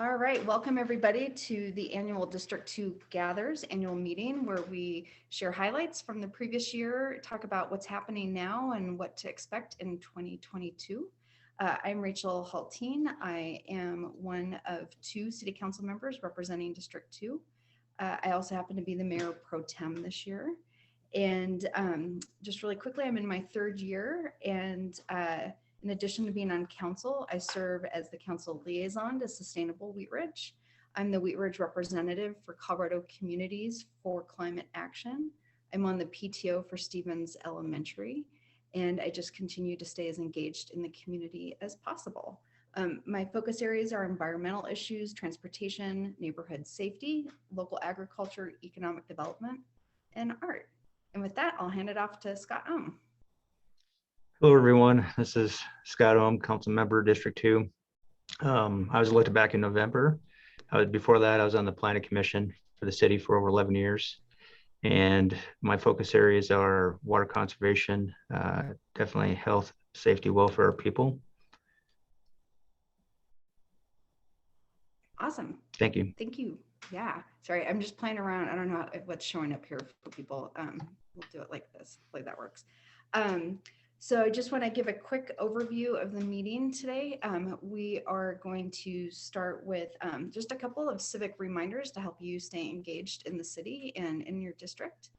All right, welcome everybody to the annual District 2 Gathers annual meeting where we share highlights from the previous year, talk about what's happening now and what to expect in 2022. I'm Rachel Hultin. I am one of two city council members representing District 2. I also happen to be the mayor pro tem this year. And just really quickly, I'm in my third year, and in addition to being on council, I serve as the council liaison to Sustainable Wheat Ridge. I'm the Wheat Ridge representative for Colorado Communities for Climate Action. I'm on the PTO for Stevens Elementary, and I just continue to stay as engaged in the community as possible. My focus areas are environmental issues, transportation, neighborhood safety, local agriculture, economic development, and art. And with that, I'll hand it off to Scott Ohm. Hello, everyone. This is Scott Ohm, Council Member, District 2. I was elected back in November. Before that, I was on the Planning Commission for the city for over 11 years. And my focus areas are water conservation, definitely health, safety, welfare of people. Awesome. Thank you. Thank you. Yeah, sorry, I'm just playing around. I don't know what's showing up here for people. We'll do it like this. Hopefully that works. So I just want to give a quick overview of the meeting today. We are going to start with just a couple of civic reminders to help you stay engaged in the city and in your district.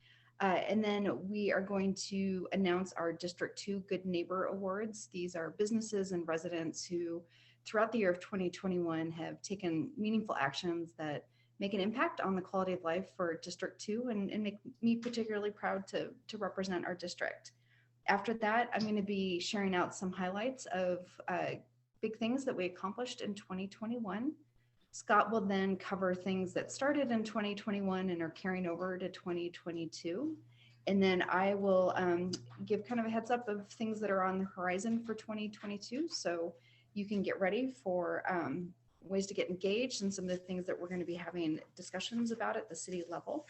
And then we are going to announce our District 2 Good Neighbor Awards. These are businesses and residents who throughout the year of 2021 have taken meaningful actions that make an impact on the quality of life for District 2 and make me particularly proud to represent our district. After that, I'm going to be sharing out some highlights of big things that we accomplished in 2021. Scott will then cover things that started in 2021 and are carrying over to 2022. And then I will give kind of a heads up of things that are on the horizon for 2022. So you can get ready for ways to get engaged and some of the things that we're going to be having discussions about at the city level.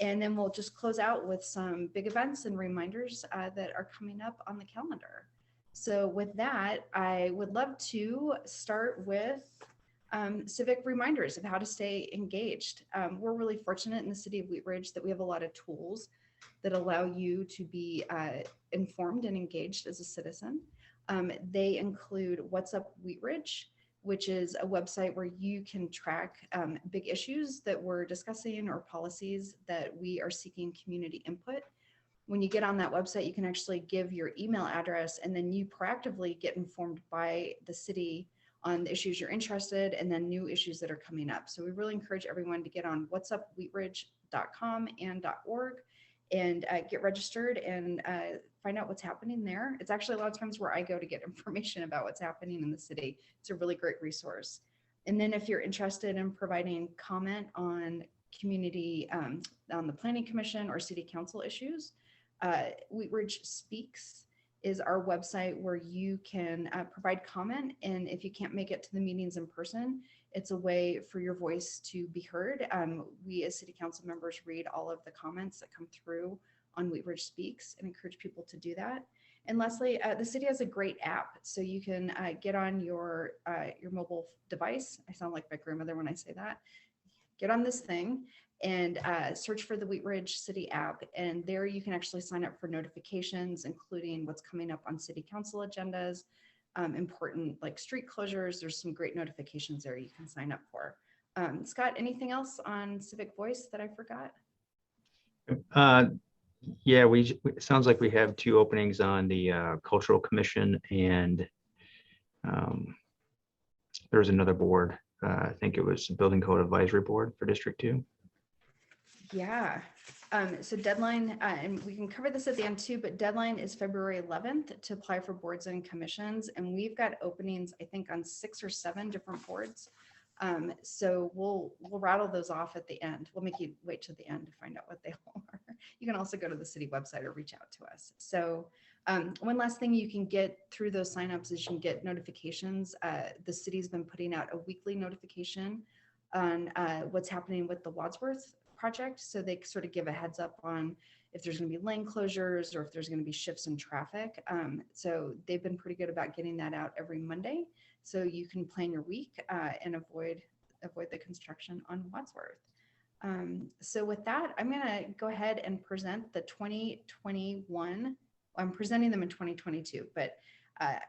And then we'll just close out with some big events and reminders that are coming up on the calendar. So with that, I would love to start with civic reminders of how to stay engaged. We're really fortunate in the city of Wheat Ridge that we have a lot of tools that allow you to be informed and engaged as a citizen. They include What's Up Wheat Ridge, which is a website where you can track big issues that we're discussing or policies that we are seeking community input. When you get on that website, you can actually give your email address and then you proactively get informed by the city on the issues you're interested in and then new issues that are coming up. So we really encourage everyone to get on whatsupwheatridge.com and .org and get registered and find out what's happening there. It's actually a lot of times where I go to get information about what's happening in the city. It's a really great resource. And then if you're interested in providing comment on community, on the Planning Commission or City Council issues, Wheat Ridge Speaks is our website where you can provide comment. And if you can't make it to the meetings in person, it's a way for your voice to be heard. We as city council members read all of the comments that come through on Wheat Ridge Speaks and encourage people to do that. And lastly, the city has a great app, so you can get on your mobile device. I sound like my grandmother when I say that. Get on this thing and search for the Wheat Ridge City app. And there you can actually sign up for notifications, including what's coming up on city council agendas, important like street closures. There's some great notifications there you can sign up for. Scott, anything else on Civic Voice that I forgot? Yeah, it sounds like we have two openings on the Cultural Commission, and there was another board. I think it was Building Code Advisory Board for District 2. Yeah. So deadline, and we can cover this at the end too, but deadline is February 11th to apply for boards and commissions. And we've got openings, I think, on 6 or 7 different boards. So we'll rattle those off at the end. We'll make you wait till the end to find out what they are. You can also go to the city website or reach out to us. So one last thing you can get through those signups is you can get notifications. The city's been putting out a weekly notification on what's happening with the Wadsworth project. So they sort of give a heads up on if there's going to be lane closures or if there's going to be shifts in traffic. So they've been pretty good about getting that out every Monday. So you can plan your week and avoid avoid the construction on Wadsworth. So with that, I'm going to go ahead and present the 2021. I'm presenting them in 2022, but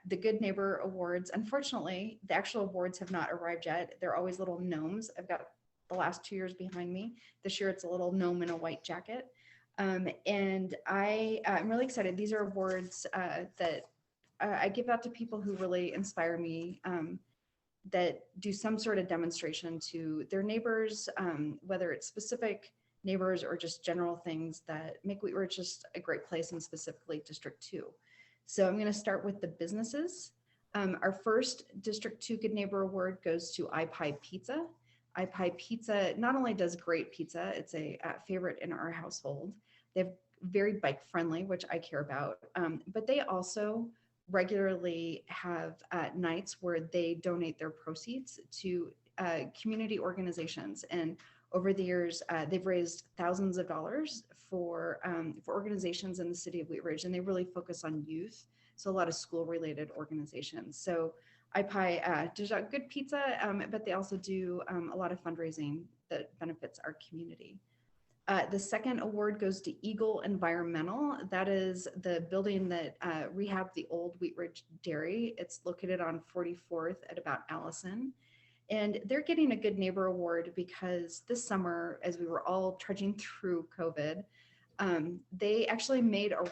the Good Neighbor Awards. Unfortunately, the actual awards have not arrived yet. They're always little gnomes. I've got the last 2 years behind me. This year, it's a little gnome in a white jacket. And I'm really excited. These are awards that I give out to people who really inspire me, that do some sort of demonstration to their neighbors, whether it's specific neighbors or just general things that make Wheat Ridge just a great place, and specifically District 2. So I'm going to start with the businesses. Our first District 2 Good Neighbor Award goes to iPie Pizza. iPie Pizza not only does great pizza, it's a favorite in our household. They're very bike friendly, which I care about, but they also regularly have nights where they donate their proceeds to community organizations. And over the years, they've raised thousands of dollars for organizations in the city of Wheat Ridge, and they really focus on youth. So a lot of school-related organizations. So iPie does out good pizza, but they also do a lot of fundraising that benefits our community. The second award goes to Eagle Environmental. That is the building that rehabbed the old Wheat Ridge Dairy. It's located on 44th at about Allison. And they're getting a Good Neighbor Award because this summer, as we were all trudging through COVID, they actually made a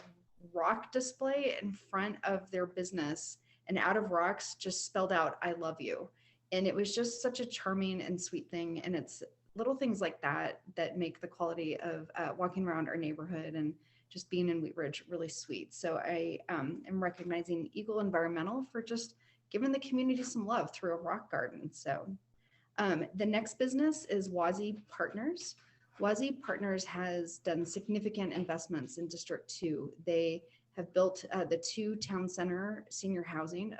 rock display in front of their business, and out of rocks just spelled out, "I love you." And it was just such a charming and sweet thing. And it's little things like that that make the quality of walking around our neighborhood and just being in Wheat Ridge really sweet. So I am recognizing Eagle Environmental for just giving the community some love through a rock garden. So the next business is Wazi Partners. Wazi Partners has done significant investments in District 2. They have built the 2 town center senior housing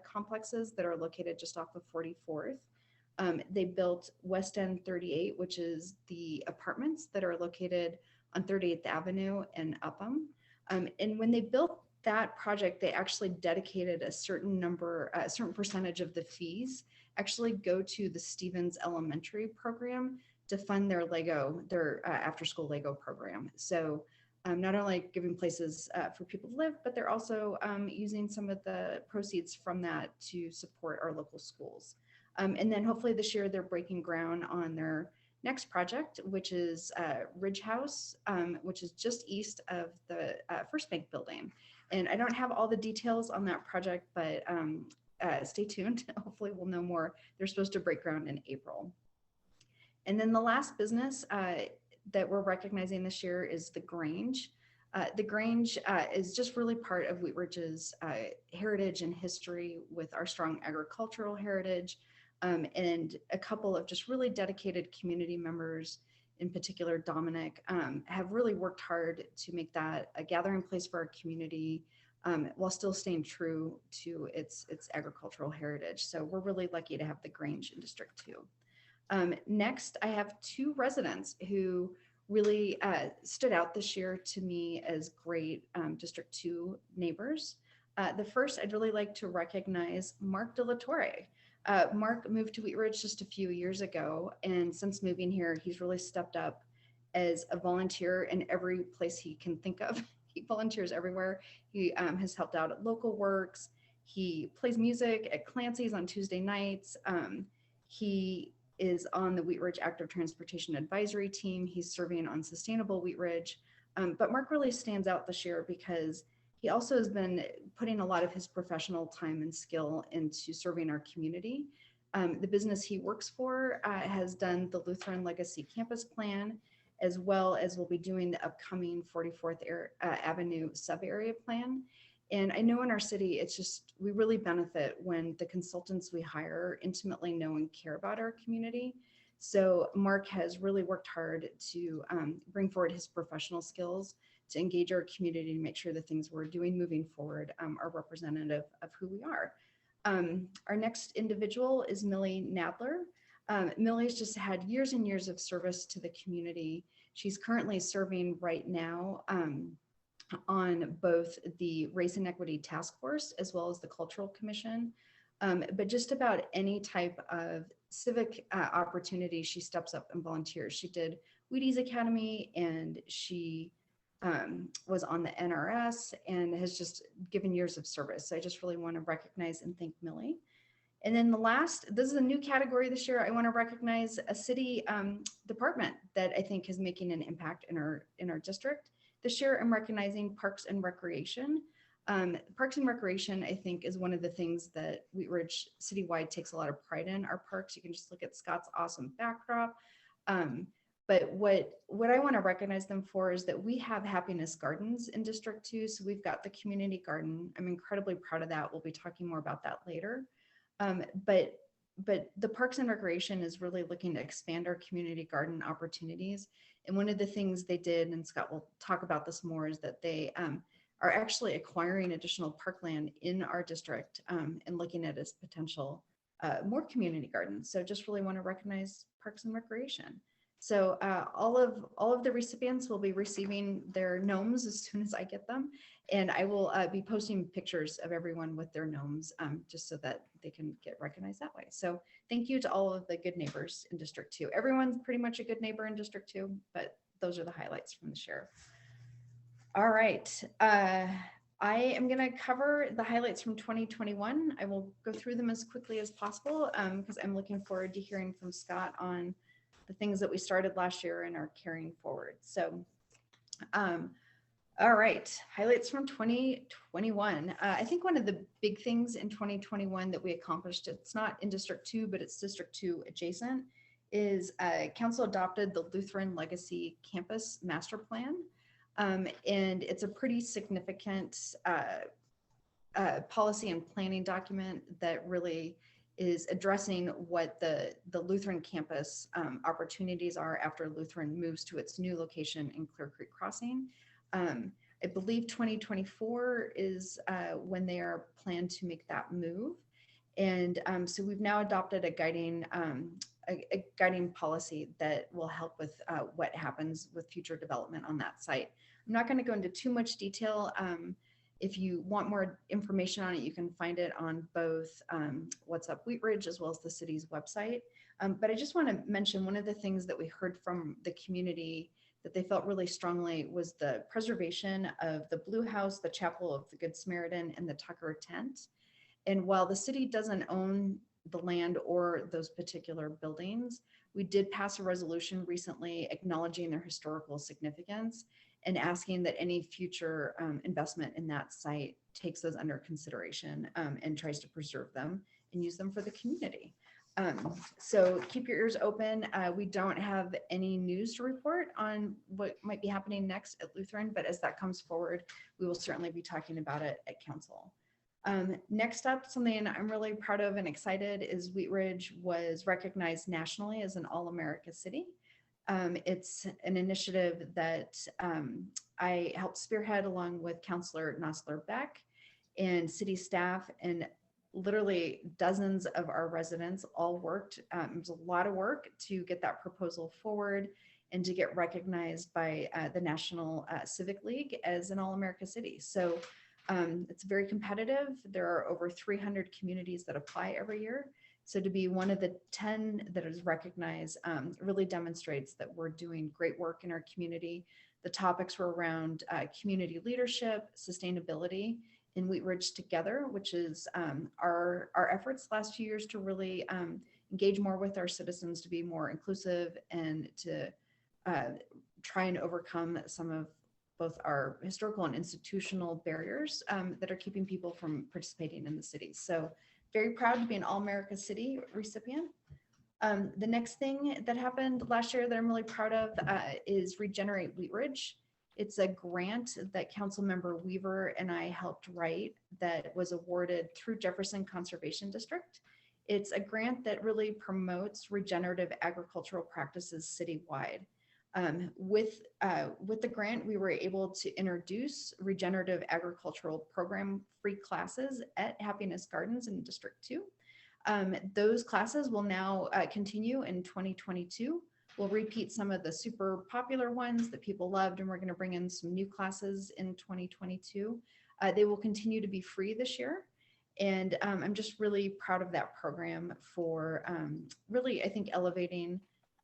complexes that are located just off of 44th. They built West End 38, which is the apartments that are located on 38th Avenue and Upham. And when they built that project, they actually dedicated a certain percentage of the fees actually go to the Stevens Elementary program to fund their after-school Lego program. So not only giving places for people to live, but they're also using some of the proceeds from that to support our local schools. And then hopefully this year they're breaking ground on their next project, which is Ridge House, which is just east of the First Bank building. And I don't have all the details on that project, but stay tuned. Hopefully we'll know more. They're supposed to break ground in April. And then the last business that we're recognizing this year is the Grange. The Grange is just really part of Wheat Ridge's heritage and history with our strong agricultural heritage. And a couple of just really dedicated community members, in particular Dominic, have really worked hard to make that a gathering place for our community while still staying true to its agricultural heritage. So we're really lucky to have the Grange in District 2. Next, I have 2 residents who really stood out this year to me as great District 2 neighbors. The first, I'd really like to recognize Mark De La Torre. Mark moved to Wheat Ridge just a few years ago, and since moving here, he's really stepped up as a volunteer in every place he can think of. He volunteers everywhere. He has helped out at Local Works. He plays music at Clancy's on Tuesday nights. He is on the Wheat Ridge Active Transportation Advisory Team. He's serving on Sustainable Wheat Ridge. But Mark really stands out this year because he also has been putting a lot of his professional time and skill into serving our community. The business he works for has done the Lutheran Legacy Campus Plan, as well as will be doing the upcoming 44th Avenue sub-area plan. And I know in our city, we really benefit when the consultants we hire intimately know and care about our community. So Mark has really worked hard to bring forward his professional skills to engage our community to make sure the things we're doing moving forward are representative of who we are. Our next individual is Millie Nadler. Millie's just had years and years of service to the community. She's currently serving right now on both the Race and Equity Task Force as well as the Cultural Commission. But just about any type of civic opportunities, she steps up and volunteers. She did Wheaties Academy, and she was on the NRS and has just given years of service. So I just really want to recognize and thank Millie. And then the last, this is a new category this year. I want to recognize a city department that I think is making an impact in our district. This year, I'm recognizing Parks and Recreation. Parks and Recreation, I think, is one of the things that Wheat Ridge citywide takes a lot of pride in. Our parks, you can just look at Scott's awesome backdrop. But what I want to recognize them for is that we have happiness gardens in District 2. So we've got the community garden. I'm incredibly proud of that. We'll be talking more about that later. But the Parks and Recreation is really looking to expand our community garden opportunities. And one of the things they did, and Scott will talk about this more, is that they are actually acquiring additional parkland in our district and looking at its potential more community gardens. So just really want to recognize Parks and Recreation. So all of the recipients will be receiving their gnomes as soon as I get them. And I will be posting pictures of everyone with their gnomes just so that they can get recognized that way. So thank you to all of the good neighbors in District 2. Everyone's pretty much a good neighbor in District 2, but those are the highlights from the sheriff. All right. I am going to cover the highlights from 2021. I will go through them as quickly as possible because I'm looking forward to hearing from Scott on the things that we started last year and are carrying forward. So, all right, highlights from 2021. I think one of the big things in 2021 that we accomplished, it's not in District 2, but it's District 2 adjacent, is Council adopted the Lutheran Legacy Campus Master Plan. And it's a pretty significant policy and planning document that really is addressing what the Lutheran campus opportunities are after Lutheran moves to its new location in Clear Creek Crossing. I believe 2024 is when they are planned to make that move. And so we've now adopted a guiding policy that will help with what happens with future development on that site. I'm not going to go into too much detail. If you want more information on it, you can find it on both What's Up Wheat Ridge as well as the city's website. But I just want to mention one of the things that we heard from the community that they felt really strongly was the preservation of the Blue House, the Chapel of the Good Samaritan, and the Tucker Tent. And while the city doesn't own the land or those particular buildings, we did pass a resolution recently acknowledging their historical significance and asking that any future investment in that site takes those under consideration and tries to preserve them and use them for the community. So keep your ears open. We don't have any news to report on what might be happening next at Lutheran, but as that comes forward, we will certainly be talking about it at council. Next up, something I'm really proud of and excited is Wheat Ridge was recognized nationally as an All-America City. It's an initiative that I helped spearhead along with Councilor Nosler Beck and city staff, and literally dozens of our residents all worked. It was a lot of work to get that proposal forward and to get recognized by the National Civic League as an All-America City. So it's very competitive. There are over 300 communities that apply every year. So to be one of the 10 that is recognized really demonstrates that we're doing great work in our community. The topics were around community leadership, sustainability, in Wheat Ridge Together, which is our efforts last few years to really engage more with our citizens, to be more inclusive and to try and overcome some of both our historical and institutional barriers that are keeping people from participating in the city. So very proud to be an All-America City recipient. The next thing that happened last year that I'm really proud of is Regenerate Wheat Ridge. It's a grant that Councilmember Weaver and I helped write that was awarded through Jefferson Conservation District. It's a grant that really promotes regenerative agricultural practices citywide. With the grant, we were able to introduce regenerative agricultural program free classes at Happiness Gardens in District 2. Those classes will now continue in 2022. We'll repeat some of the super popular ones that people loved, and we're going to bring in some new classes in 2022. They will continue to be free this year. And I'm just really proud of that program for really, I think, elevating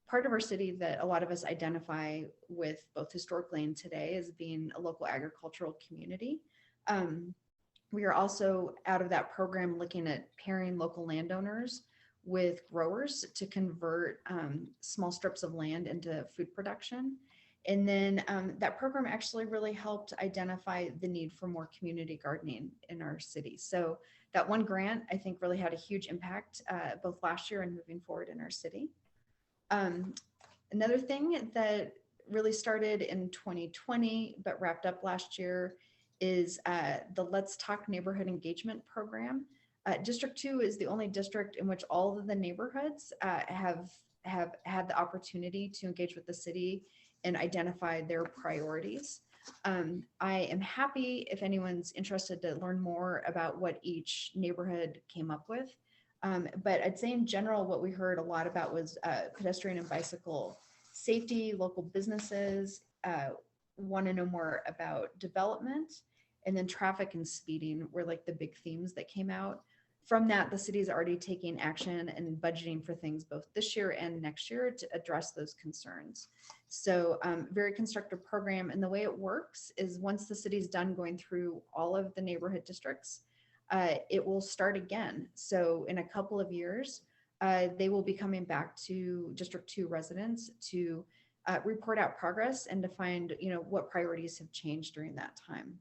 part of our city that a lot of us identify with both historically and today as being a local agricultural community. Um, we are also out of that program looking at pairing local landowners with growers to convert small strips of land into food production. And then that program actually really helped identify the need for more community gardening in our city. So that one grant, I think, really had a huge impact both last year and moving forward in our city. Um, Another thing that really started in 2020 but wrapped up last year is the Let's Talk Neighborhood Engagement Program. District 2 is the only district in which all of the neighborhoods have had the opportunity to engage with the city and identify their priorities. I am happy if anyone's interested to learn more about what each neighborhood came up with. But I'd say in general, what we heard a lot about was pedestrian and bicycle safety. Local businesses want to know more about development, and then traffic and speeding were like the big themes that came out. From that, the city is already taking action and budgeting for things both this year and next year to address those concerns. So very constructive program. And the way it works is once the city's done going through all of the neighborhood districts, it will start again. So in a couple of years, they will be coming back to District 2 residents to report out progress and to find, what priorities have changed during that time.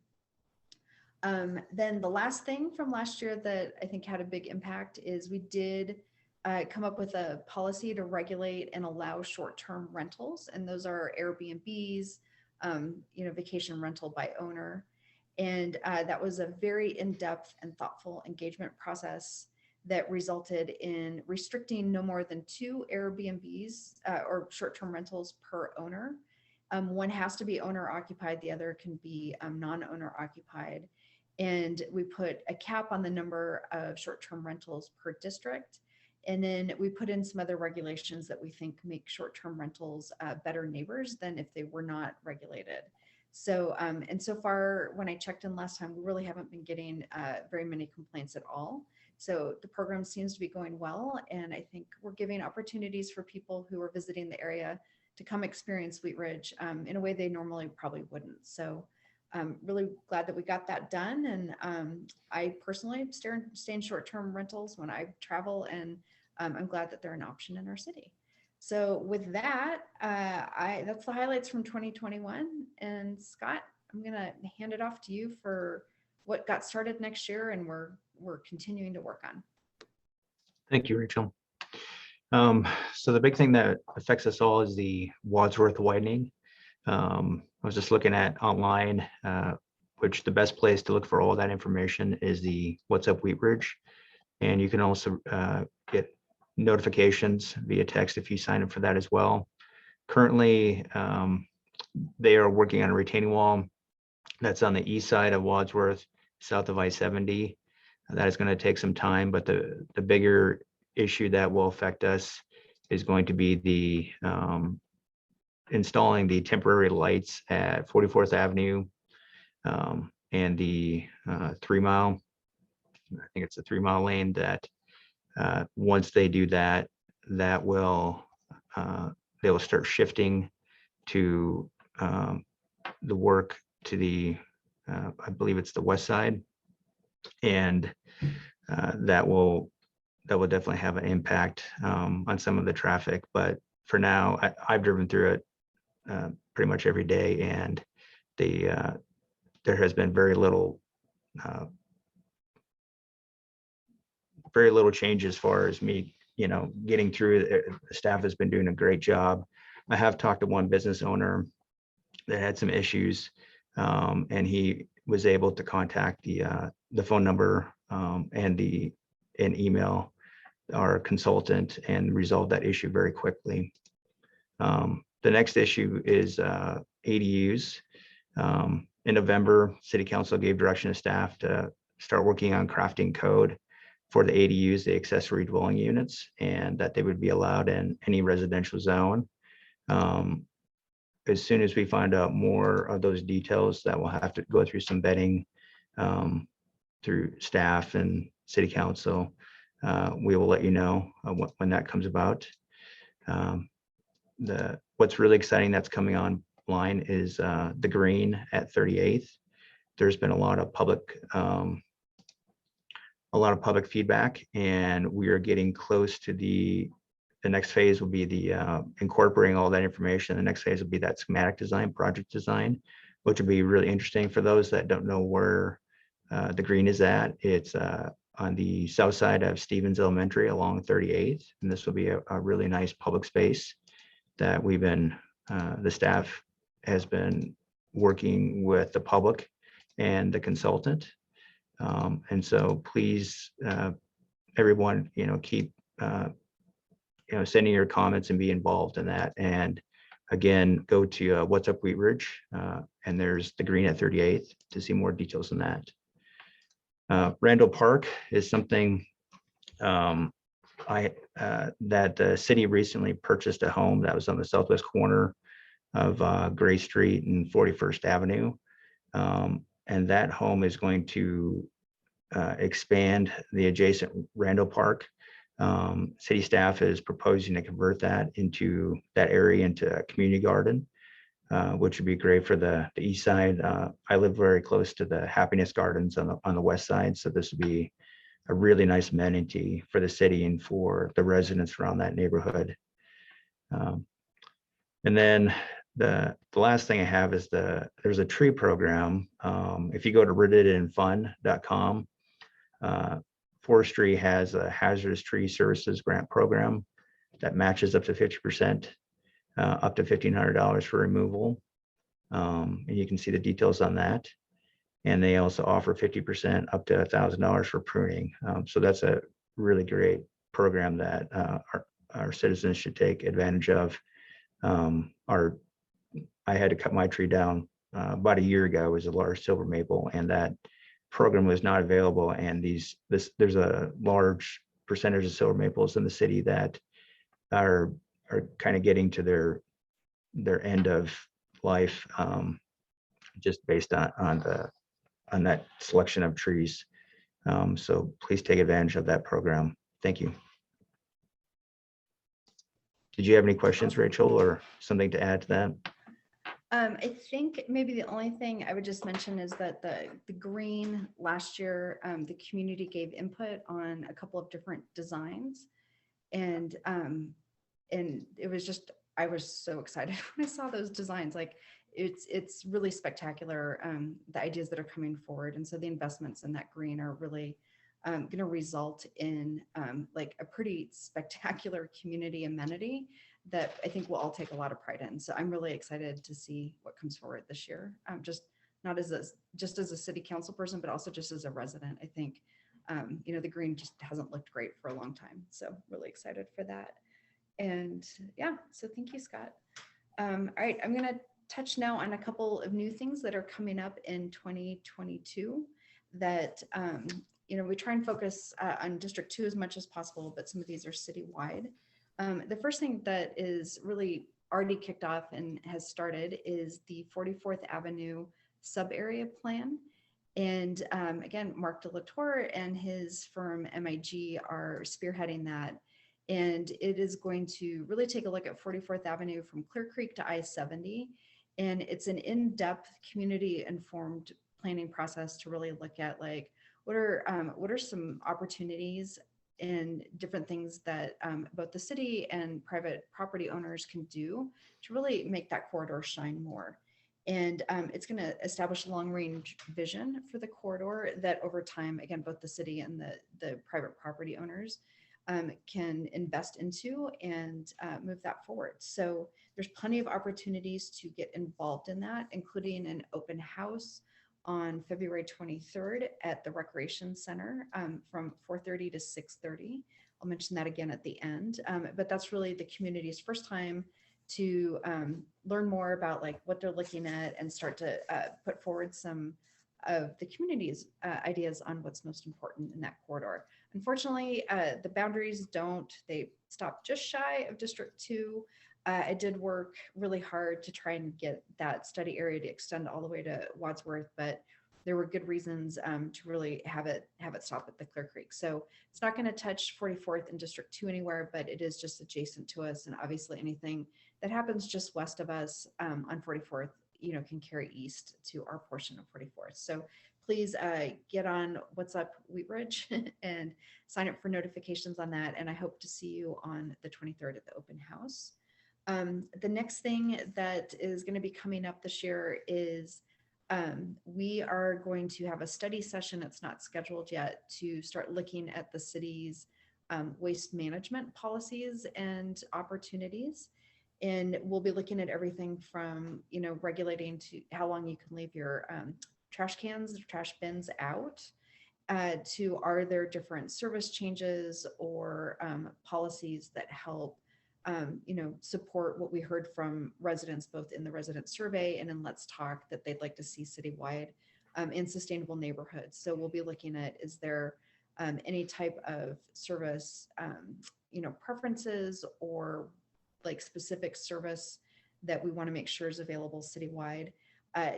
Then the last thing from last year that I think had a big impact is we did come up with a policy to regulate and allow short-term rentals, and those are Airbnbs, vacation rental by owner. And that was a very in-depth and thoughtful engagement process that resulted in restricting no more than 2 Airbnbs or short-term rentals per owner. One has to be owner occupied, the other can be non-owner occupied. And we put a cap on the number of short-term rentals per district. And then we put in some other regulations that we think make short-term rentals better neighbors than if they were not regulated. So, and so far, when I checked in last time, we really haven't been getting very many complaints at all. So the program seems to be going well. And I think we're giving opportunities for people who are visiting the area to come experience Wheat Ridge in a way they normally probably wouldn't. So I'm really glad that we got that done. And I personally stay in short-term rentals when I travel, and I'm glad that they're an option in our city. So with that, that's the highlights from 2021. And Scott, I'm gonna hand it off to you for what got started next year and we're continuing to work on. Thank you, Rachel. So the big thing that affects us all is the Wadsworth widening. I was just looking at online, which the best place to look for all that information is the What's Up Wheat Ridge. And you can also get notifications via text if you sign up for that as well. Currently, they are working on a retaining wall that's on the east side of Wadsworth, south of I-70. That is going to take some time, but the bigger issue that will affect us is going to be the installing the temporary lights at 44th Avenue and the 3 mile, I think it's a 3 mile lane that once they do that, that will they will start shifting to the work to the I believe it's the west side, and that will definitely have an impact on some of the traffic. But for now, I've driven through it pretty much every day, and there has been very little change as far as me, getting through. The staff has been doing a great job. I have talked to one business owner that had some issues, and he was able to contact the phone number and email our consultant and resolve that issue very quickly. The next issue is ADUs. In November, City Council gave direction to staff to start working on crafting code for the ADUs, the accessory dwelling units, and that they would be allowed in any residential zone. As soon as we find out more of those details, that will have to go through some vetting through staff and city council, we will let you know when that comes about. What's really exciting that's coming online is the green at 38th. There's been a lot of public feedback, and we are getting close to the next phase will be the incorporating all that information. The next phase will be that schematic design, project design, which will be really interesting for those that don't know where the green is at. It's on the south side of Stevens Elementary along 38th, and this will be a really nice public space that the staff has been working with the public and the consultant. And so please, everyone, keep, sending your comments and be involved in that. And again, go to What's Up Wheat Ridge, and there's the green at 38th to see more details on that. Randall Park is something that the city recently purchased a home that was on the southwest corner of Gray Street and 41st Avenue. And that home is going to expand the adjacent Randall Park. City staff is proposing to convert that area into a community garden, which would be great for the east side. I live very close to the Happiness Gardens on the west side, so this would be a really nice amenity for the city and for the residents around that neighborhood. And then the last thing I have is there's a tree program. If you go to rittedandfun.com, forestry has a hazardous tree services grant program that matches up to 50%, up to $1,500 for removal. And you can see the details on that. And they also offer 50% up to $1,000 for pruning. So that's a really great program that our citizens should take advantage of. I had to cut my tree down about a year ago. It was a large silver maple, and that program was not available. And there's a large percentage of silver maples in the city that are kind of getting to their end of life, just based on that selection of trees. So please take advantage of that program. Thank you. Did you have any questions, Rachel, or something to add to that? I think maybe the only thing I would just mention is that the green last year, the community gave input on a couple of different designs, and it was just, I was so excited when I saw those designs. Like it's really spectacular, the ideas that are coming forward, and so the investments in that green are really going to result in like a pretty spectacular community amenity that I think we'll all take a lot of pride in. So I'm really excited to see what comes forward this year. Just not as a city council person, but also just as a resident. I think the green just hasn't looked great for a long time. So really excited for that. And yeah, so thank you, Scott. All right, I'm going to touch now on a couple of new things that are coming up in 2022 that we try and focus on District 2 as much as possible, but some of these are citywide. The first thing that is really already kicked off and has started is the 44th Avenue sub-area plan. And again, Mark DeLatour and his firm MIG are spearheading that. And it is going to really take a look at 44th Avenue from Clear Creek to I-70. And it's an in-depth community-informed planning process to really look at like, what are some opportunities and different things that both the city and private property owners can do to really make that corridor shine more. And it's going to establish a long-range vision for the corridor that over time, again, both the city and the private property owners can invest into and move that forward. So there's plenty of opportunities to get involved in that, including an open house on February 23rd at the Recreation Center from 4:30 to 6:30. I'll mention that again at the end, but that's really the community's first time to learn more about like what they're looking at and start to put forward some of the community's ideas on what's most important in that corridor. Unfortunately, the boundaries they stop just shy of District 2. I did work really hard to try and get that study area to extend all the way to Wadsworth, but there were good reasons to really have it stop at the Clear Creek. So it's not going to touch 44th and District 2 anywhere, but it is just adjacent to us. And obviously anything that happens just west of us on 44th, can carry east to our portion of 44th. So please get on What's Up Wheat Ridge and sign up for notifications on that. And I hope to see you on the 23rd at the open house. The next thing that is going to be coming up this year is we are going to have a study session. It's not scheduled yet, to start looking at the city's waste management policies and opportunities. And we'll be looking at everything from, regulating to how long you can leave your trash cans, trash bins out, to are there different service changes or policies that help support what we heard from residents, both in the resident survey and in Let's Talk, that they'd like to see citywide in sustainable neighborhoods. So we'll be looking at, is there any type of service, preferences or like specific service that we want to make sure is available citywide.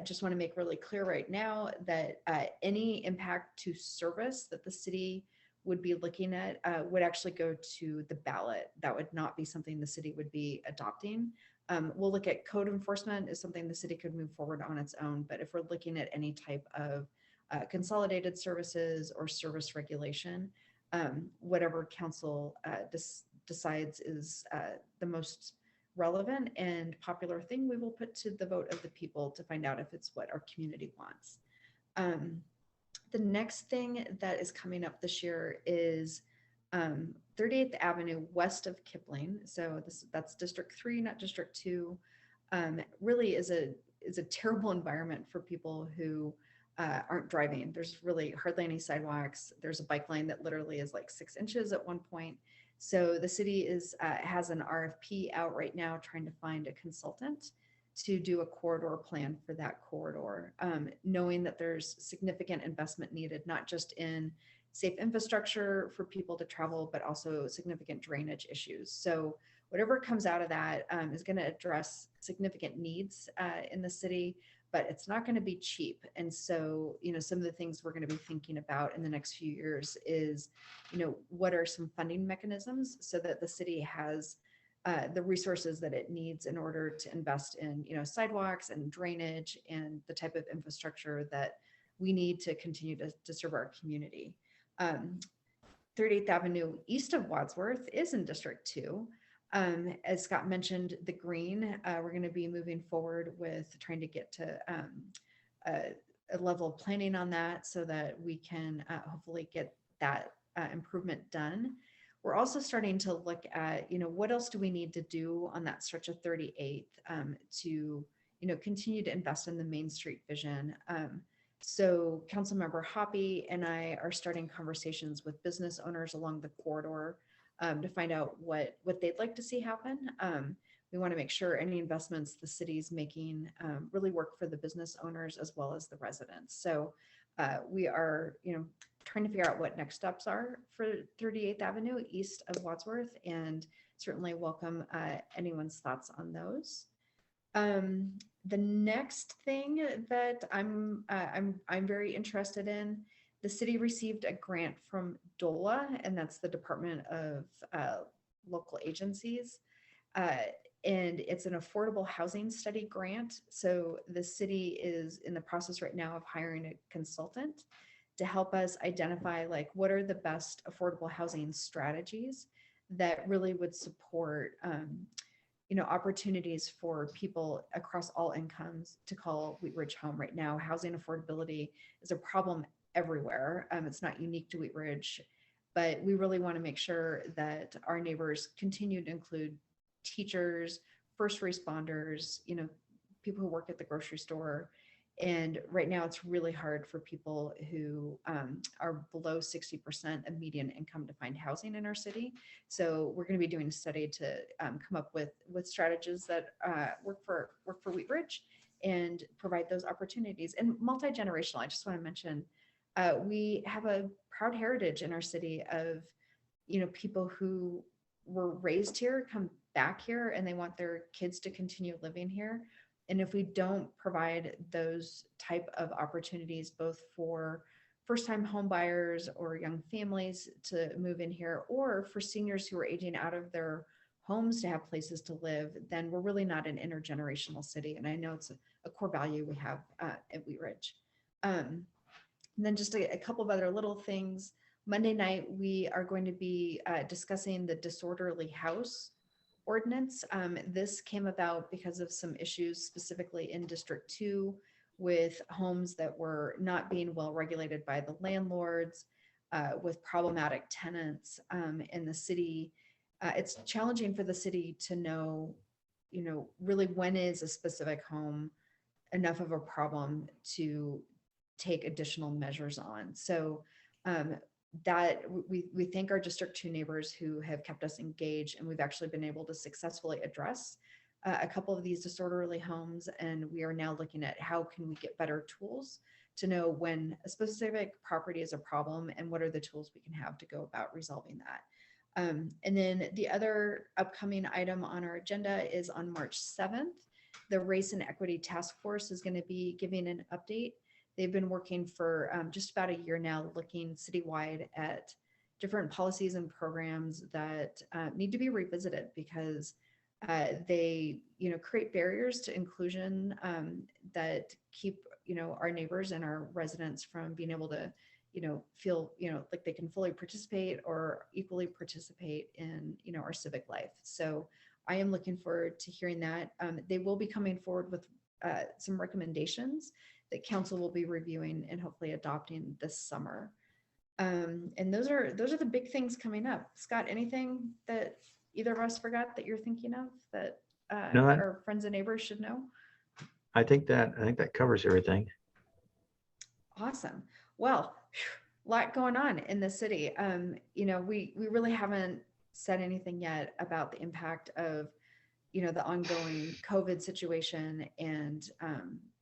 Just want to make really clear right now that any impact to service that the city would be looking at would actually go to the ballot. That would not be something the city would be adopting. We'll look at code enforcement as something the city could move forward on its own. But if we're looking at any type of consolidated services or service regulation, whatever council decides is the most relevant and popular thing, we will put to the vote of the people to find out if it's what our community wants. The next thing that is coming up this year is 38th Avenue west of Kipling. So that's District 3, not District 2. Really is a terrible environment for people who aren't driving. There's really hardly any sidewalks. There's a bike lane that literally is like 6 inches at one point. So the city has an RFP out right now trying to find a consultant to do a corridor plan for that corridor, knowing that there's significant investment needed, not just in safe infrastructure for people to travel, but also significant drainage issues. So whatever comes out of that is going to address significant needs in the city, but it's not going to be cheap. And so, some of the things we're going to be thinking about in the next few years is, what are some funding mechanisms so that the city has the resources that it needs in order to invest in, sidewalks and drainage and the type of infrastructure that we need to continue to serve our community. 38th Avenue east of Wadsworth is in District 2. As Scott mentioned, the green, we're going to be moving forward with trying to get to a level of planning on that so that we can hopefully get that improvement done. We're also starting to look at, what else do we need to do on that stretch of 38th to, continue to invest in the Main Street vision. So Councilmember Hoppy and I are starting conversations with business owners along the corridor to find out what they'd like to see happen. We want to make sure any investments the city's making really work for the business owners as well as the residents. So we are, trying to figure out what next steps are for 38th Avenue east of Wadsworth, and certainly welcome anyone's thoughts on those. The next thing that I'm very interested in, the city received a grant from DOLA, and that's the Department of Local Agencies. And it's an affordable housing study grant. So the city is in the process right now of hiring a consultant to help us identify what are the best affordable housing strategies that really would support opportunities for people across all incomes to call Wheat Ridge home. Right now, housing affordability is a problem everywhere. It's not unique to Wheat Ridge, but we really want to make sure that our neighbors continue to include teachers, first responders, people who work at the grocery store. And right now it's really hard for people who are below 60% of median income to find housing in our city. So we're going to be doing a study to come up with strategies that work for Wheat Ridge and provide those opportunities. And multi-generational, I just want to mention, we have a proud heritage in our city of, people who were raised here, come back here, and they want their kids to continue living here. And if we don't provide those type of opportunities, both for first-time home buyers or young families to move in here, or for seniors who are aging out of their homes to have places to live, then we're really not an intergenerational city. And I know it's a core value we have at Wheat Ridge. And then just a couple of other little things. Monday night, we are going to be discussing the disorderly house ordinance. This came about because of some issues specifically in District 2 with homes that were not being well regulated by the landlords, with problematic tenants in the city. It's challenging for the city to know, really when is a specific home enough of a problem to take additional measures on. So that we thank our District 2 neighbors who have kept us engaged, and we've actually been able to successfully address a couple of these disorderly homes. And we are now looking at how can we get better tools to know when a specific property is a problem and what are the tools we can have to go about resolving that. And then the other upcoming item on our agenda is on March 7th. The Race and Equity Task Force is going to be giving an update. They've been working for just about a year now, looking citywide at different policies and programs that need to be revisited because they, create barriers to inclusion that keep, our neighbors and our residents from being able to, feel, like they can fully participate or equally participate in, our civic life. So I am looking forward to hearing that. They will be coming forward with some recommendations that council will be reviewing and hopefully adopting this summer. And those are the big things coming up. Scott, anything that either of us forgot that you're thinking of that No, our friends and neighbors should know? I think that covers everything. Awesome. Well, a lot going on in the city. We really haven't said anything yet about the impact of the ongoing COVID situation. And,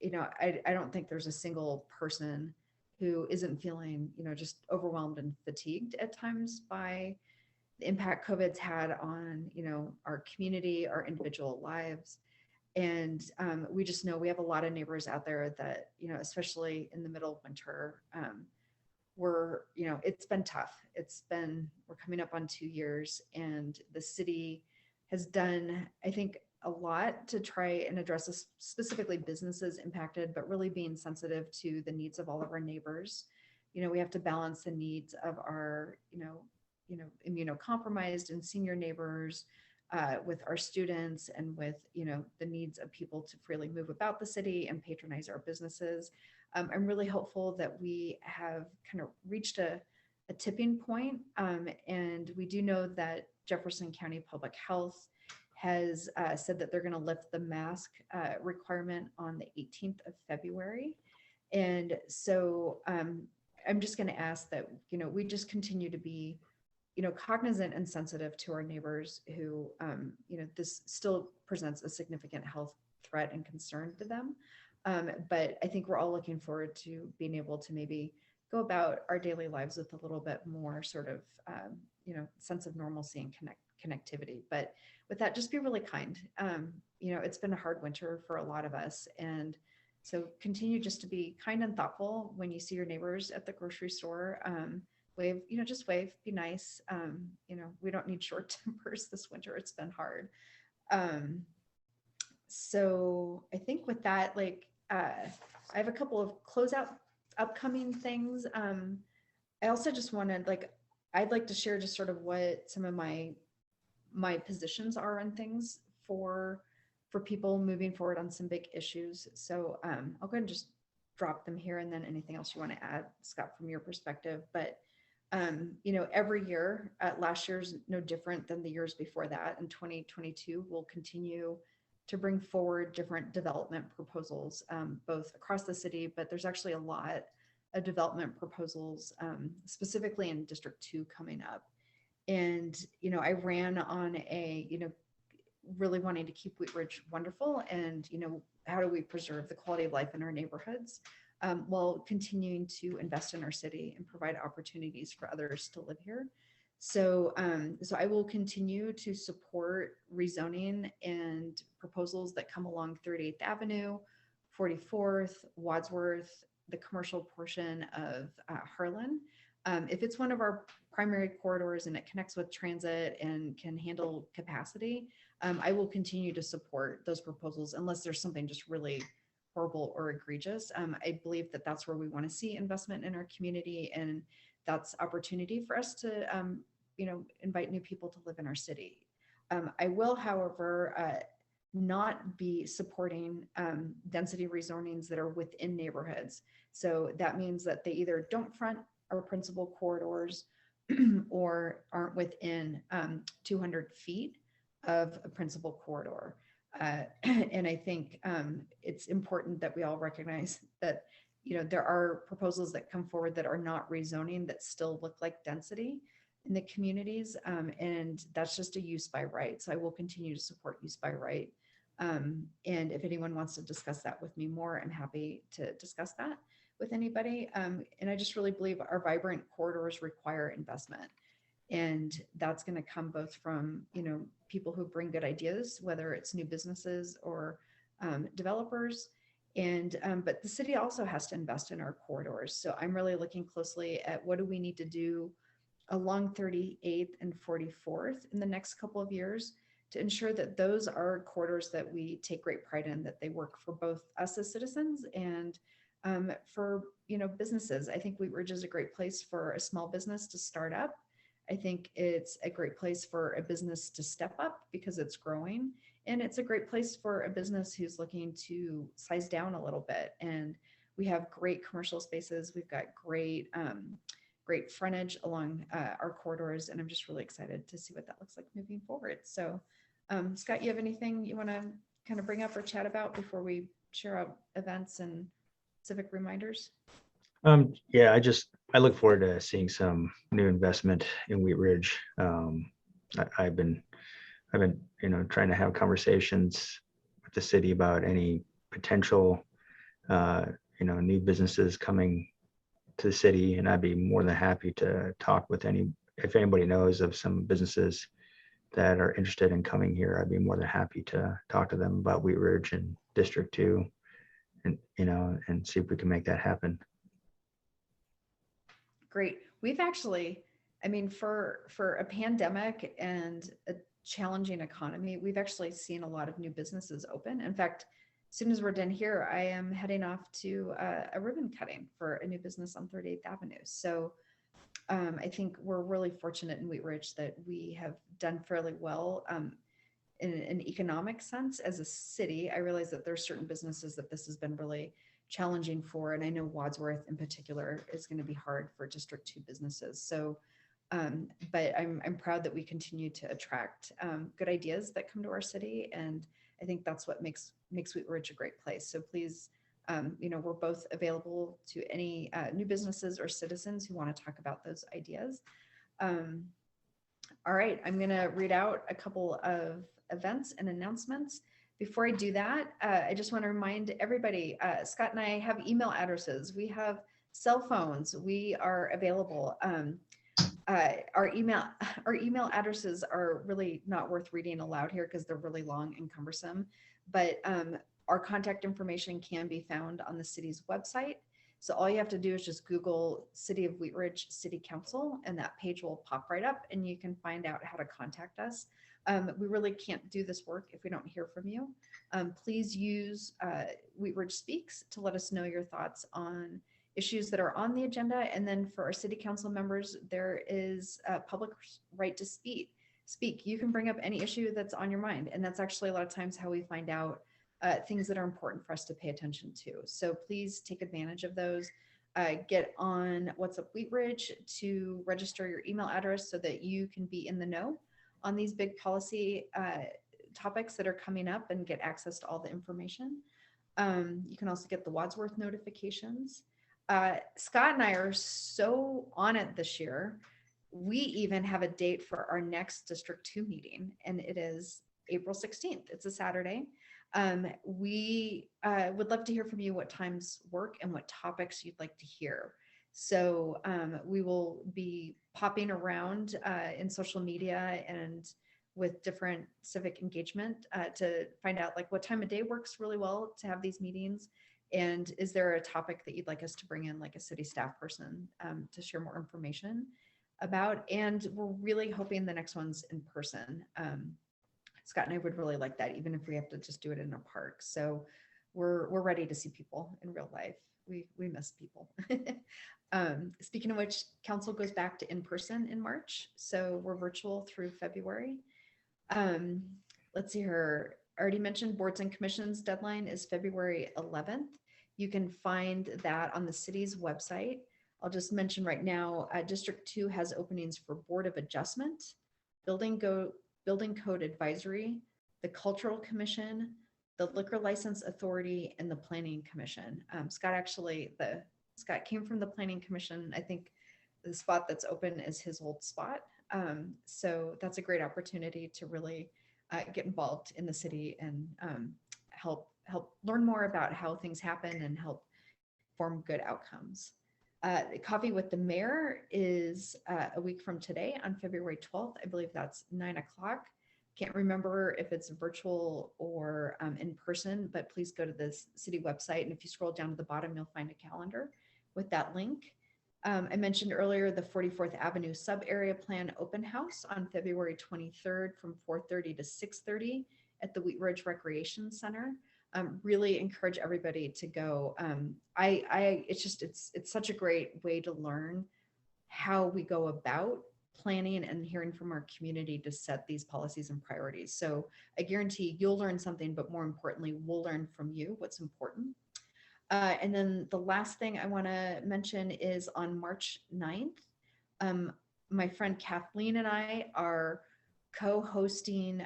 I don't think there's a single person who isn't feeling, just overwhelmed and fatigued at times by the impact COVID's had on, our community, our individual lives. And we just know we have a lot of neighbors out there that, especially in the middle of winter, it's been tough. We're coming up on 2 years, and the city has done, I think, a lot to try and address this, specifically businesses impacted, but really being sensitive to the needs of all of our neighbors. We have to balance the needs of our, immunocompromised and senior neighbors with our students and with, the needs of people to freely move about the city and patronize our businesses. I'm really hopeful that we have kind of reached a tipping point. And we do know that Jefferson County Public Health has said that they're going to lift the mask requirement on the 18th of February. And so I'm just going to ask that, we just continue to be, cognizant and sensitive to our neighbors who, this still presents a significant health threat and concern to them. But I think we're all looking forward to being able to maybe go about our daily lives with a little bit more sort of, sense of normalcy and connectivity. But with that, just be really kind. It's been a hard winter for a lot of us. And so continue just to be kind and thoughtful when you see your neighbors at the grocery store. Wave, just wave, be nice. We don't need short tempers this winter. It's been hard. So I think with that, I have a couple of closeout upcoming things. I also just wanted, I'd like to share just sort of what some of my positions are on things for people moving forward on some big issues. So I'll go ahead and just drop them here, and then anything else you want to add, Scott, from your perspective. But every year, last year's no different than the years before that. In 2022, we'll continue to bring forward different development proposals, both across the city, but there's actually a lot of development proposals, specifically in District 2 coming up. And, I ran on a, really wanting to keep Wheat Ridge wonderful and, how do we preserve the quality of life in our neighborhoods while continuing to invest in our city and provide opportunities for others to live here. So I will continue to support rezoning and proposals that come along 38th Avenue, 44th, Wadsworth, the commercial portion of Harlan. If it's one of our primary corridors and it connects with transit and can handle capacity, I will continue to support those proposals unless there's something just really horrible or egregious. I believe that that's where we want to see investment in our community, and that's opportunity for us to invite new people to live in our city. I will, however, not be supporting density rezonings that are within neighborhoods. So that means that they either don't front our principal corridors or aren't within 200 feet of a principal corridor. And I think it's important that we all recognize that there are proposals that come forward that are not rezoning that still look like density in the communities, and that's just a use by right. So I will continue to support use by right. And if anyone wants to discuss that with me more, I'm happy to discuss that with anybody. And I just really believe our vibrant corridors require investment. And that's going to come both from, people who bring good ideas, whether it's new businesses or developers. And but the city also has to invest in our corridors. So I'm really looking closely at what do we need to do along 38th and 44th in the next couple of years to ensure that those are corridors that we take great pride in, that they work for both us as citizens and for businesses. I think Wheat Ridge is a great place for a small business to start up. I think it's a great place for a business to step up because it's growing. And it's a great place for a business who's looking to size down a little bit. And we have great commercial spaces. We've got great frontage along our corridors. And I'm just really excited to see what that looks like moving forward. So Scott, you have anything you want to kind of bring up or chat about before we share out events and civic reminders? Yeah, I look forward to seeing some new investment in Wheat Ridge. I've been trying to have conversations with the city about any potential new businesses coming to the city, and I'd be more than happy to talk with if anybody knows of some businesses that are interested in coming here. I'd be more than happy to talk to them about Wheat Ridge and District 2 and see if we can make that happen. Great. We've actually, for a pandemic and a challenging economy, we've actually seen a lot of new businesses open. In fact, as soon as we're done here, I am heading off to a ribbon cutting for a new business on 38th Avenue. So I think we're really fortunate in Wheat Ridge that we have done fairly well in an economic sense as a city. I realize that there's certain businesses that this has been really challenging for, and I know Wadsworth in particular is going to be hard for District 2 businesses. So, but I'm proud that we continue to attract good ideas that come to our city, and I think that's what makes Wheat Ridge a great place. So please, we're both available to any new businesses or citizens who want to talk about those ideas. All right, I'm going to read out a couple of events and announcements. Before I do that, I just want to remind everybody, Scott and I have email addresses. We have cell phones. We are available. Our email addresses are really not worth reading aloud here because they're really long and cumbersome. But our contact information can be found on the city's website. So all you have to do is just Google City of Wheat Ridge City Council, and that page will pop right up and you can find out how to contact us. We really can't do this work if we don't hear from you. Please use Wheat Ridge Speaks to let us know your thoughts on issues that are on the agenda. And then for our city council members, there is a public right to speak. You can bring up any issue that's on your mind. And that's actually a lot of times how we find out things that are important for us to pay attention to. So please take advantage of those. Get on What's Up Wheat Ridge to register your email address so that you can be in the know on these big policy topics that are coming up and get access to all the information. You can also get the Wadsworth notifications. Scott and I are so on it this year. We even have a date for our next District 2 meeting, and it is April 16th. It's a Saturday. We would love to hear from you what times work and what topics you'd like to hear. So we will be popping around in social media and with different civic engagement to find out like what time of day works really well to have these meetings. And is there a topic that you'd like us to bring in, like a city staff person to share more information about? And we're really hoping the next one's in person. Scott and I would really like that, even if we have to just do it in a park. So we're ready to see people in real life. We miss people. Speaking of which, council goes back to in person in March. So we're virtual through February. Let's see here. I already mentioned boards and commissions deadline is February 11th. You can find that on the city's website. I'll just mention right now, District 2 has openings for Board of Adjustment, Building Code Advisory, the Cultural Commission, the Liquor License Authority, and the Planning Commission. Scott came from the Planning Commission. I think the spot that's open is his old spot. So that's a great opportunity to really get involved in the city and help learn more about how things happen and help form good outcomes. Coffee with the Mayor is a week from today on February 12th. I believe that's 9 o'clock. Can't remember if it's virtual or in person, but please go to the city website. And if you scroll down to the bottom, you'll find a calendar with that link. I mentioned earlier the 44th Avenue Sub-Area Plan Open House on February 23rd from 4:30 to 6:30 at the Wheat Ridge Recreation Center. Really encourage everybody to go. It's such a great way to learn how we go about planning and hearing from our community to set these policies and priorities. So I guarantee you'll learn something, but more importantly, we'll learn from you what's important. And then the last thing I want to mention is on March 9th, my friend Kathleen and I are co-hosting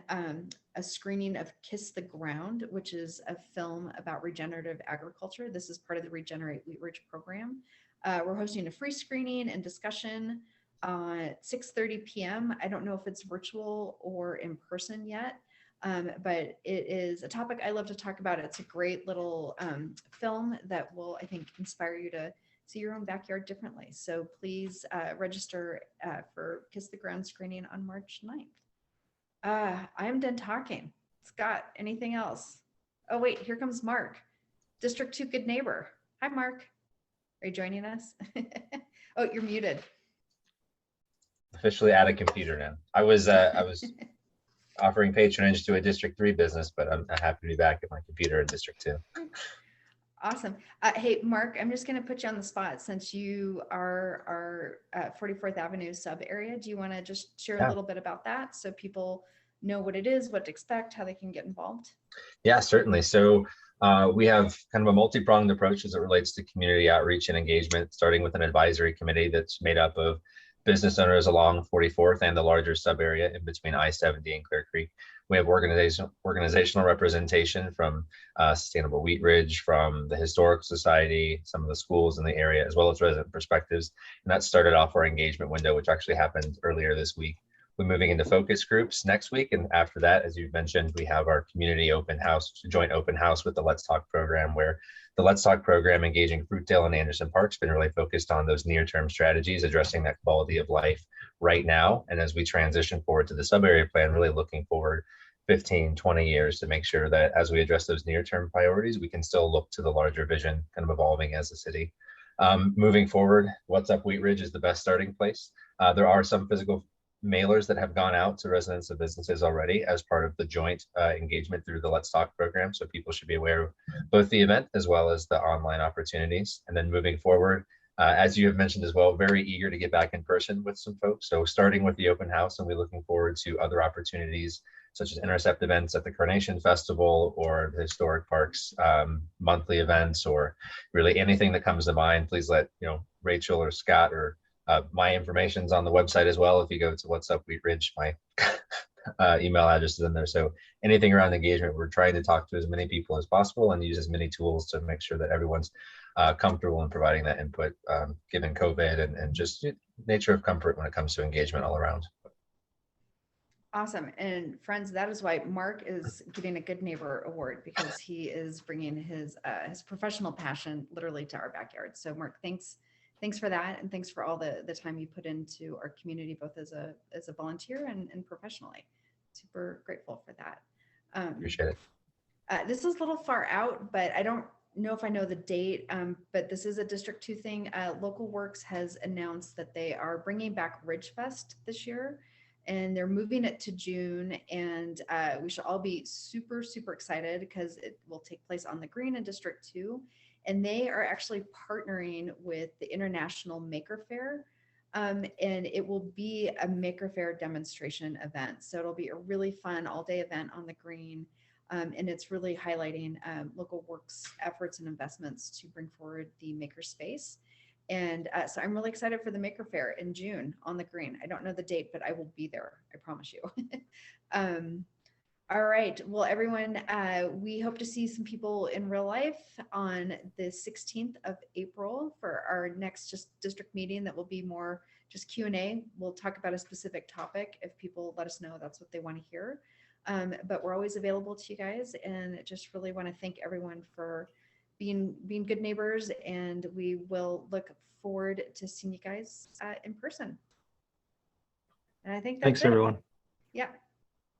a screening of Kiss the Ground, which is a film about regenerative agriculture. This is part of the Regenerate Wheat Ridge program. We're hosting a free screening and discussion at 6:30 p.m. I don't know if it's virtual or in person yet, but it is a topic I love to talk about. It's a great little film that will, I think, inspire you to see your own backyard differently. So please register for Kiss the Ground screening on March 9th. I'm done talking. Scott, anything else? Oh, wait, here comes Mark, District 2 Good Neighbor. Hi, Mark. Are you joining us? Oh, you're muted. Officially at a computer now. I was offering patronage to a District 3 business, but I'm happy to be back at my computer in District 2. Awesome. Hey, Mark, I'm just going to put you on the spot since you are our 44th Avenue sub area. Do you want to just share a little bit about that so people know what it is, what to expect, how they can get involved? Yeah, certainly. So we have kind of a multi-pronged approach as it relates to community outreach and engagement, starting with an advisory committee that's made up of business owners along 44th and the larger sub area in between I-70 and Clear Creek. We have organizational representation from Sustainable Wheat Ridge, from the Historical Society, some of the schools in the area, as well as resident perspectives. And that started off our engagement window, which actually happened earlier this week. We're moving into focus groups next week. And after that, as you've mentioned, we have our community open house, joint open house with the Let's Talk program, where the Let's Talk program engaging Fruitdale and Anderson Park's been really focused on those near-term strategies, addressing that quality of life right now. And as we transition forward to the sub-area plan, really looking forward 15, 20 years to make sure that as we address those near-term priorities, we can still look to the larger vision kind of evolving as a city. Moving forward, What's Up Wheat Ridge is the best starting place. There are some physical mailers that have gone out to residents of businesses already as part of the joint engagement through the Let's Talk program. So people should be aware of both the event as well as the online opportunities. And then moving forward, as you have mentioned as well, very eager to get back in person with some folks. So starting with the open house, and we're looking forward to other opportunities such as intercept events at the Carnation Festival or the Historic Parks monthly events, or really anything that comes to mind. Please let Rachel or Scott or my information's on the website as well. If you go to What's Up Wheat Ridge, my email address is in there. So anything around engagement, we're trying to talk to as many people as possible and use as many tools to make sure that everyone's comfortable in providing that input, given COVID and just nature of comfort when it comes to engagement all around. Awesome. And friends, that is why Mark is getting a Good Neighbor Award, because he is bringing his professional passion literally to our backyard. So Mark, thanks thanks for that. And thanks for all the time you put into our community, both as a volunteer and professionally. Super grateful for that. Appreciate it. This is a little far out, but I don't know if I know the date, but this is a District 2 thing. Local Works has announced that they are bringing back Ridge Fest this year, and they're moving it to June. And we should all be super, super excited because it will take place on the green in District 2. And they are actually partnering with the International Maker Faire. And it will be a Maker Faire demonstration event. So it'll be a really fun all-day event on the green. And it's really highlighting Local Works efforts and investments to bring forward the maker space. And so I'm really excited for the Maker Faire in June on the green. I don't know the date, but I will be there. I promise you. All right. Well, everyone, we hope to see some people in real life on the 16th of April for our next district meeting. That will be more just Q&A. We'll talk about a specific topic if people let us know that's what they want to hear. But we're always available to you guys, and just really want to thank everyone for being good neighbors, and we will look forward to seeing you guys in person. And I think that's Thanks, it. everyone. Yeah.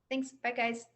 Thanks. Bye, guys.